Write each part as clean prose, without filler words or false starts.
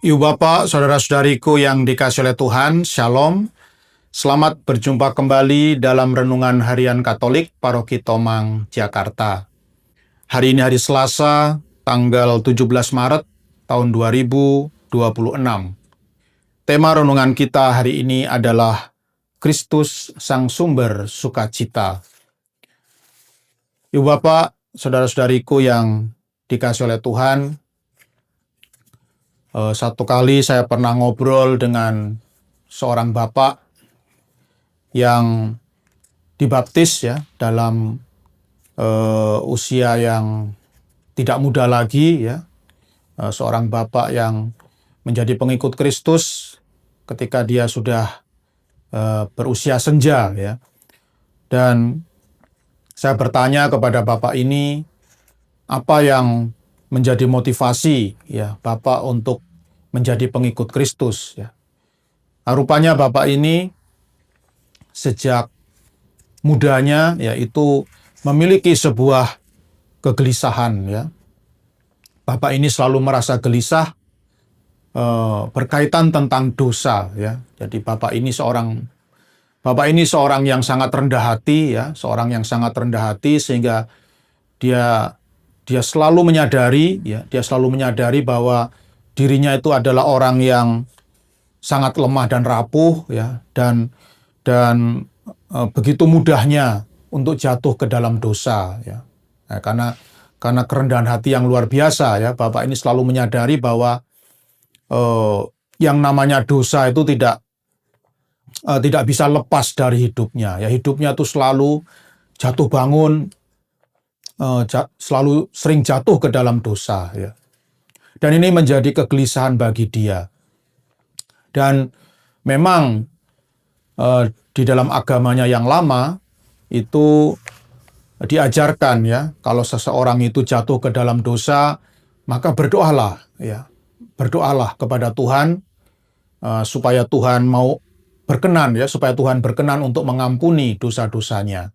Ibu Bapak, saudara-saudariku yang dikasihi oleh Tuhan, Shalom. Selamat berjumpa kembali dalam Renungan Harian Katolik Paroki Tomang, Jakarta. Hari ini hari Selasa, tanggal 17 Maret tahun 2026. Tema renungan kita hari ini adalah Kristus Sang Sumber Sukacita. Ibu Bapak, saudara-saudariku yang dikasihi oleh Tuhan, satu kali saya pernah ngobrol dengan seorang bapak yang dibaptis ya dalam usia yang tidak muda lagi ya, seorang bapak yang menjadi pengikut Kristus ketika dia sudah berusia senja ya. Dan saya bertanya kepada bapak ini, apa yang menjadi motivasi ya Bapak untuk menjadi pengikut Kristus ya. Rupanya Bapak ini sejak mudanya yaitu memiliki sebuah kegelisahan ya. Bapak ini selalu merasa gelisah berkaitan tentang dosa ya. Jadi Bapak ini seorang yang sangat rendah hati ya, seorang yang sangat rendah hati sehingga dia selalu menyadari bahwa dirinya itu adalah orang yang sangat lemah dan rapuh ya, dan begitu mudahnya untuk jatuh ke dalam dosa ya. Nah, karena kerendahan hati yang luar biasa ya, Bapak ini selalu menyadari bahwa yang namanya dosa itu tidak bisa lepas dari hidupnya ya. Hidupnya itu selalu jatuh bangun, selalu sering jatuh ke dalam dosa ya. Dan ini menjadi kegelisahan bagi dia. Dan memang di dalam agamanya yang lama itu diajarkan ya, kalau seseorang itu jatuh ke dalam dosa, maka berdoalah ya. Berdoalah kepada Tuhan supaya Tuhan mau berkenan ya, supaya Tuhan berkenan untuk mengampuni dosa-dosanya.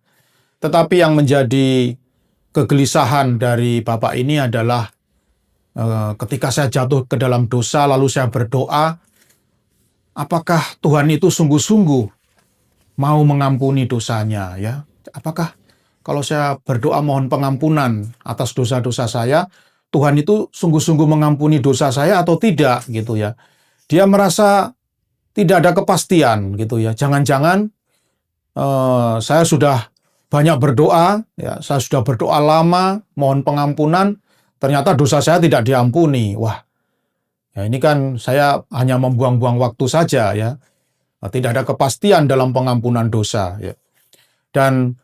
Tetapi yang menjadi kegelisahan dari Bapak ini adalah ketika saya jatuh ke dalam dosa lalu saya berdoa, apakah Tuhan itu sungguh-sungguh mau mengampuni dosanya ya? Apakah kalau saya berdoa mohon pengampunan atas dosa-dosa saya, Tuhan itu sungguh-sungguh mengampuni dosa saya atau tidak gitu ya? Dia merasa tidak ada kepastian gitu ya. Jangan-jangan saya sudah banyak berdoa, ya, saya sudah berdoa lama, mohon pengampunan, ternyata dosa saya tidak diampuni. Wah, ya ini kan saya hanya membuang-buang waktu saja ya. Tidak ada kepastian dalam pengampunan dosa. Ya. Dan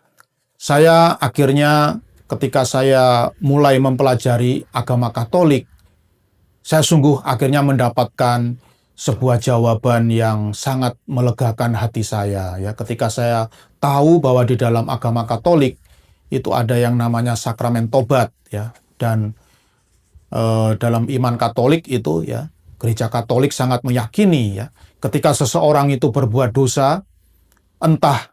saya akhirnya ketika saya mulai mempelajari agama Katolik, saya sungguh akhirnya mendapatkan sebuah jawaban yang sangat melegakan hati saya ya, ketika saya tahu bahwa di dalam agama Katolik itu ada yang namanya sakramen tobat ya, dan dalam iman Katolik itu ya, Gereja Katolik sangat meyakini ya, ketika seseorang itu berbuat dosa, entah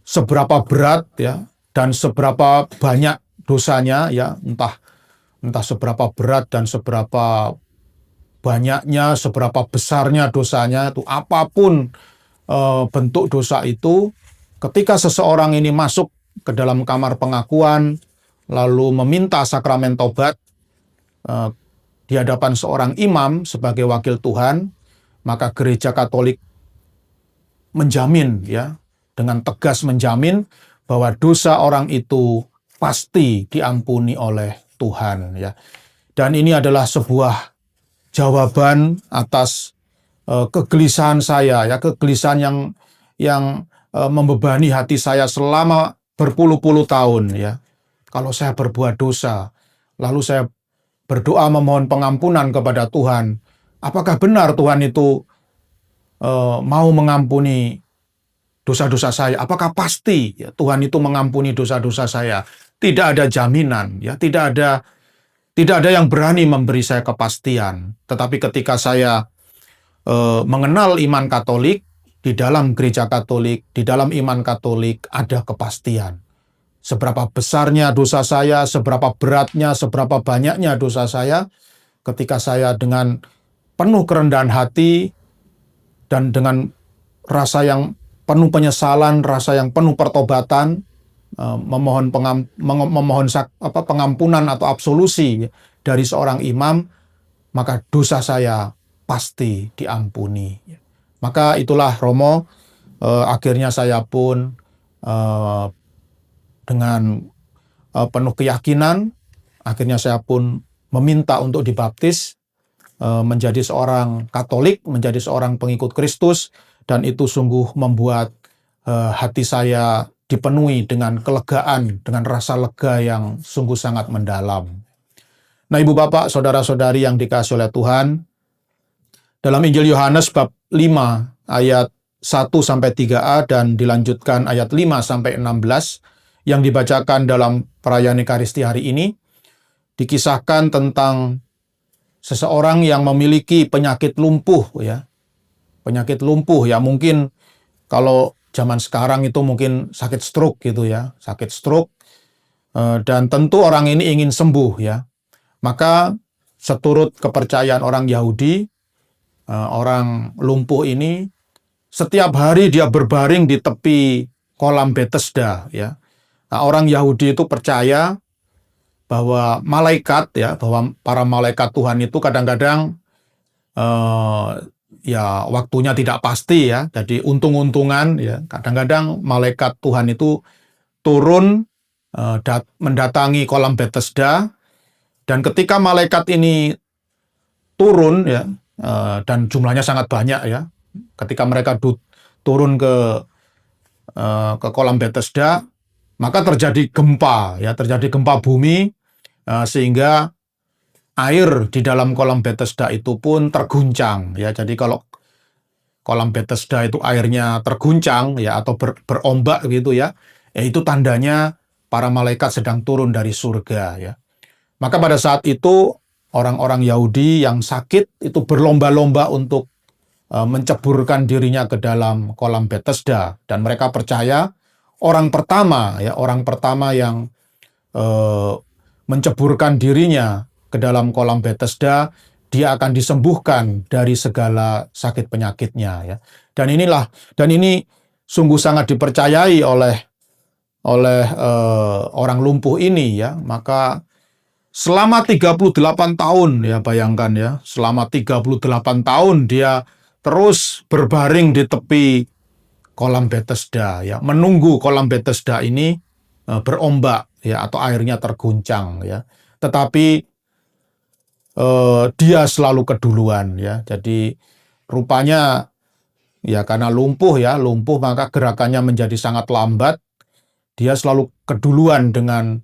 seberapa berat ya dan seberapa banyak dosanya ya, entah seberapa berat dan seberapa banyaknya, seberapa besarnya dosanya, itu apapun bentuk dosa itu, ketika seseorang ini masuk ke dalam kamar pengakuan, lalu meminta sakramen tobat di hadapan seorang imam sebagai wakil Tuhan, maka Gereja Katolik menjamin ya, dengan tegas menjamin bahwa dosa orang itu pasti diampuni oleh Tuhan ya. Dan ini adalah sebuah jawaban atas kegelisahan saya ya, kegelisahan yang membebani hati saya selama berpuluh-puluh tahun ya. Kalau saya berbuat dosa, lalu saya berdoa memohon pengampunan kepada Tuhan, apakah benar Tuhan itu mau mengampuni dosa-dosa saya? Apakah pasti ya, Tuhan itu mengampuni dosa-dosa saya? Tidak ada jaminan ya, tidak ada yang berani memberi saya kepastian. Tetapi ketika saya mengenal iman Katolik, di dalam Gereja Katolik, di dalam iman Katolik ada kepastian. Seberapa besarnya dosa saya, seberapa beratnya, seberapa banyaknya dosa saya, ketika saya dengan penuh kerendahan hati dan dengan rasa yang penuh penyesalan, rasa yang penuh pertobatan, memohon pengampunan atau absolusi dari seorang imam, maka dosa saya pasti diampuni. Maka itulah Romo, akhirnya saya pun dengan penuh keyakinan, akhirnya saya pun meminta untuk dibaptis, menjadi seorang Katolik, menjadi seorang pengikut Kristus, dan itu sungguh membuat hati saya dipenuhi dengan kelegaan, dengan rasa lega yang sungguh sangat mendalam. Nah, Ibu Bapak, Saudara-saudari yang dikasihi oleh Tuhan, dalam Injil Yohanes bab 5 ayat 1-3a dan dilanjutkan ayat 5-16 yang dibacakan dalam perayaan Ekaristi hari ini, dikisahkan tentang seseorang yang memiliki penyakit lumpuh, ya. Penyakit lumpuh, ya, mungkin kalau zaman sekarang itu mungkin sakit stroke gitu, ya, sakit stroke, dan tentu orang ini ingin sembuh, ya. Maka seturut kepercayaan orang Yahudi, orang lumpuh ini setiap hari dia berbaring di tepi kolam Bethesda, ya. Nah, orang Yahudi itu percaya bahwa malaikat, ya, bahwa para malaikat Tuhan itu kadang-kadang ya waktunya tidak pasti, ya. Jadi untung-untungan, ya. Kadang-kadang malaikat Tuhan itu turun mendatangi kolam Bethesda, dan ketika malaikat ini turun, ya, dan jumlahnya sangat banyak, ya. Ketika mereka turun ke kolam Bethesda, maka terjadi gempa, ya, terjadi gempa bumi, sehingga air di dalam kolam Bethesda itu pun terguncang, ya. Jadi kalau kolam Bethesda itu airnya terguncang, ya, atau berombak gitu, ya, itu tandanya para malaikat sedang turun dari surga, ya. Maka pada saat itu orang-orang Yahudi yang sakit itu berlomba-lomba untuk menceburkan dirinya ke dalam kolam Bethesda, dan mereka percaya orang pertama yang menceburkan dirinya ke dalam kolam Bethesda, dia akan disembuhkan dari segala sakit penyakitnya, ya. Dan ini sungguh sangat dipercayai oleh orang lumpuh ini, ya. Maka selama 38 tahun, ya, bayangkan, ya, selama 38 tahun dia terus berbaring di tepi kolam Bethesda, ya, menunggu kolam Bethesda ini berombak, ya, atau airnya terguncang, ya. Tetapi dia selalu keduluan, ya. Jadi rupanya, ya, karena lumpuh maka gerakannya menjadi sangat lambat. Dia selalu keduluan dengan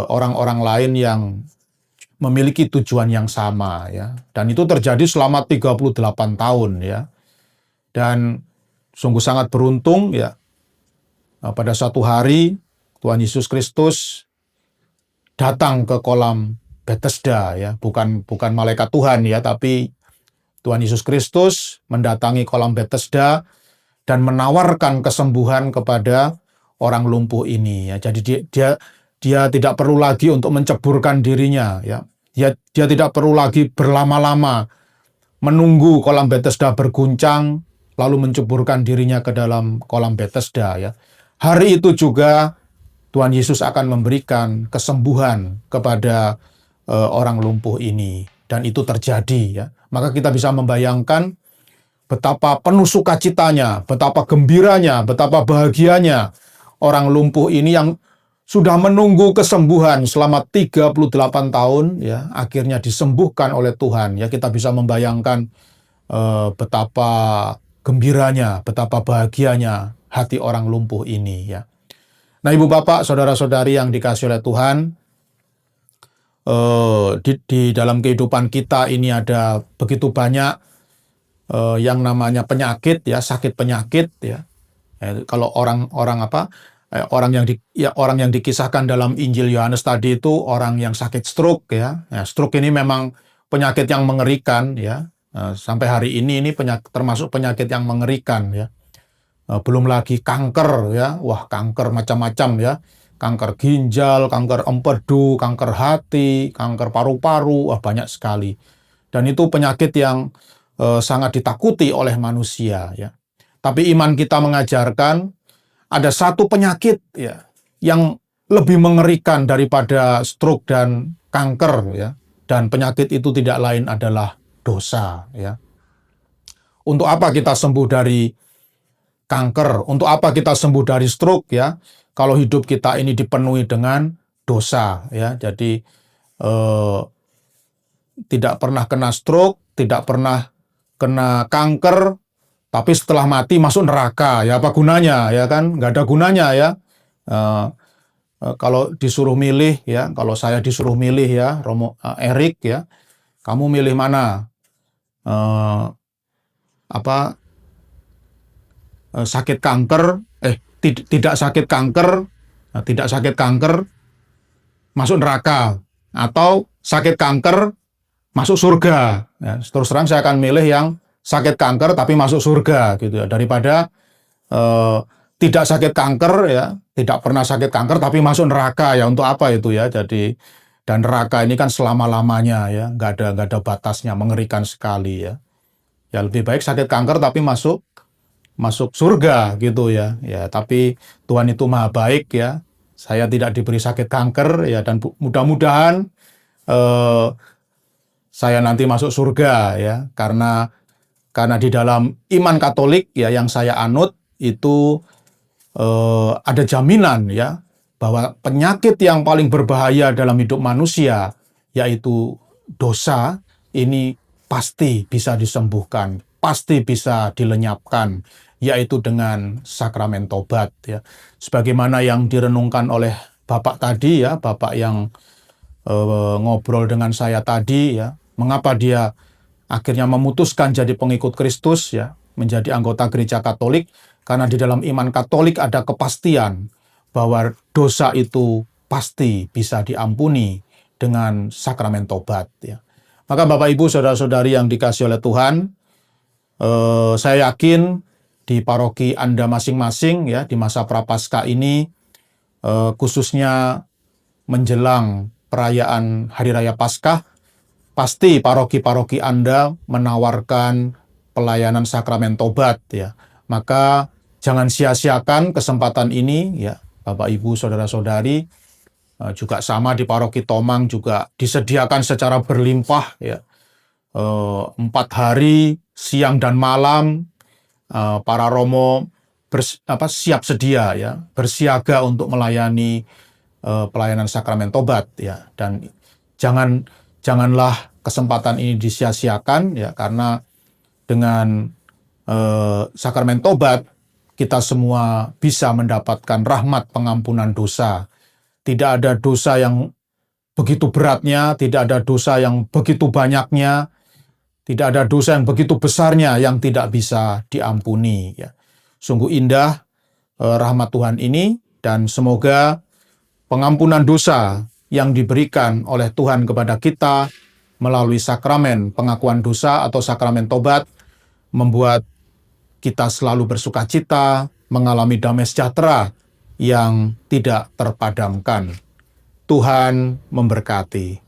orang-orang lain yang memiliki tujuan yang sama, ya. Dan itu terjadi selama 38 tahun, ya. Dan sungguh sangat beruntung, ya. Pada suatu hari Tuhan Yesus Kristus datang ke kolam Bethesda, ya. Bukan malaikat Tuhan, ya, tapi Tuhan Yesus Kristus mendatangi kolam Bethesda dan menawarkan kesembuhan kepada orang lumpuh ini, ya. Jadi dia tidak perlu lagi untuk menceburkan dirinya, ya. Dia tidak perlu lagi berlama-lama menunggu kolam Bethesda berguncang lalu menceburkan dirinya ke dalam kolam Bethesda, ya. Hari itu juga Tuhan Yesus akan memberikan kesembuhan kepada orang lumpuh ini, dan itu terjadi, ya. Maka kita bisa membayangkan betapa penuh sukacitanya, betapa gembiranya, betapa bahagianya orang lumpuh ini yang sudah menunggu kesembuhan selama 38 tahun, ya, akhirnya disembuhkan oleh Tuhan, ya. Kita bisa membayangkan betapa gembiranya, betapa bahagianya hati orang lumpuh ini, ya. Nah, Ibu Bapak, Saudara-saudari yang dikasihi oleh Tuhan, di dalam kehidupan kita ini ada begitu banyak yang namanya penyakit, ya, sakit penyakit, ya. Kalau orang yang dikisahkan dalam Injil Yohanes tadi itu orang yang sakit stroke, ya. Stroke ini memang penyakit yang mengerikan, ya. Sampai hari ini termasuk penyakit yang mengerikan, ya. Belum lagi kanker, ya. Wah, kanker macam-macam, ya. Kanker ginjal, kanker empedu, kanker hati, kanker paru-paru, wah, banyak sekali. Dan itu penyakit yang sangat ditakuti oleh manusia, ya. Tapi iman kita mengajarkan ada satu penyakit, ya, yang lebih mengerikan daripada stroke dan kanker, ya. Dan penyakit itu tidak lain adalah dosa, ya. Untuk apa kita sembuh dari kanker? Untuk apa kita sembuh dari stroke, ya? Kalau hidup kita ini dipenuhi dengan dosa, ya. Jadi tidak pernah kena stroke, tidak pernah kena kanker, tapi setelah mati masuk neraka, ya apa gunanya, ya kan? Nggak ada gunanya, ya. Kalau disuruh milih, ya, kalau saya disuruh milih, ya, Erik, ya, kamu milih mana? Sakit kanker, tidak sakit kanker, tidak sakit kanker, masuk neraka, atau sakit kanker, masuk surga. Ya, terus terang saya akan milih yang sakit kanker tapi masuk surga, gitu ya, daripada tidak sakit kanker, ya, tidak pernah sakit kanker tapi masuk neraka, ya untuk apa itu, ya. Jadi, dan neraka ini kan selama-lamanya, ya, nggak ada batasnya, mengerikan sekali, ya. Ya lebih baik sakit kanker tapi masuk surga, gitu, ya. Ya, tapi Tuhan itu maha baik, ya. Saya tidak diberi sakit kanker, ya, dan mudah-mudahan saya nanti masuk surga, ya, karena di dalam iman Katolik, ya, yang saya anut itu ada jaminan, ya, bahwa penyakit yang paling berbahaya dalam hidup manusia, yaitu dosa, ini pasti bisa disembuhkan, pasti bisa dilenyapkan, yaitu dengan sakramen tobat, ya. Sebagaimana yang direnungkan oleh Bapak tadi, ya, Bapak yang ngobrol dengan saya tadi, ya, mengapa dia akhirnya memutuskan jadi pengikut Kristus, ya, menjadi anggota gereja Katolik, karena di dalam iman Katolik ada kepastian bahwa dosa itu pasti bisa diampuni dengan sakramen tobat, ya. Maka Bapak Ibu saudara-saudari yang dikasihi oleh Tuhan, saya yakin di paroki Anda masing-masing, ya, di masa Prapaskah ini, khususnya menjelang perayaan Hari Raya Paskah, pasti paroki-paroki Anda menawarkan pelayanan sakramen tobat, ya. Maka jangan sia-siakan kesempatan ini, ya, Bapak Ibu saudara-saudari. Juga sama di paroki Tomang juga disediakan secara berlimpah, ya. 4 hari siang dan malam para romo siap sedia, ya, bersiaga untuk melayani pelayanan sakramen tobat, ya. Dan janganlah kesempatan ini disia-siakan, ya, karena dengan sakramen tobat kita semua bisa mendapatkan rahmat pengampunan dosa. Tidak ada dosa yang begitu beratnya, tidak ada dosa yang begitu banyaknya, tidak ada dosa yang begitu besarnya yang tidak bisa diampuni, ya. Sungguh indah rahmat Tuhan ini, dan semoga pengampunan dosa yang diberikan oleh Tuhan kepada kita melalui sakramen pengakuan dosa atau sakramen tobat membuat kita selalu bersukacita, mengalami damai sejahtera yang tidak terpadamkan. Tuhan memberkati.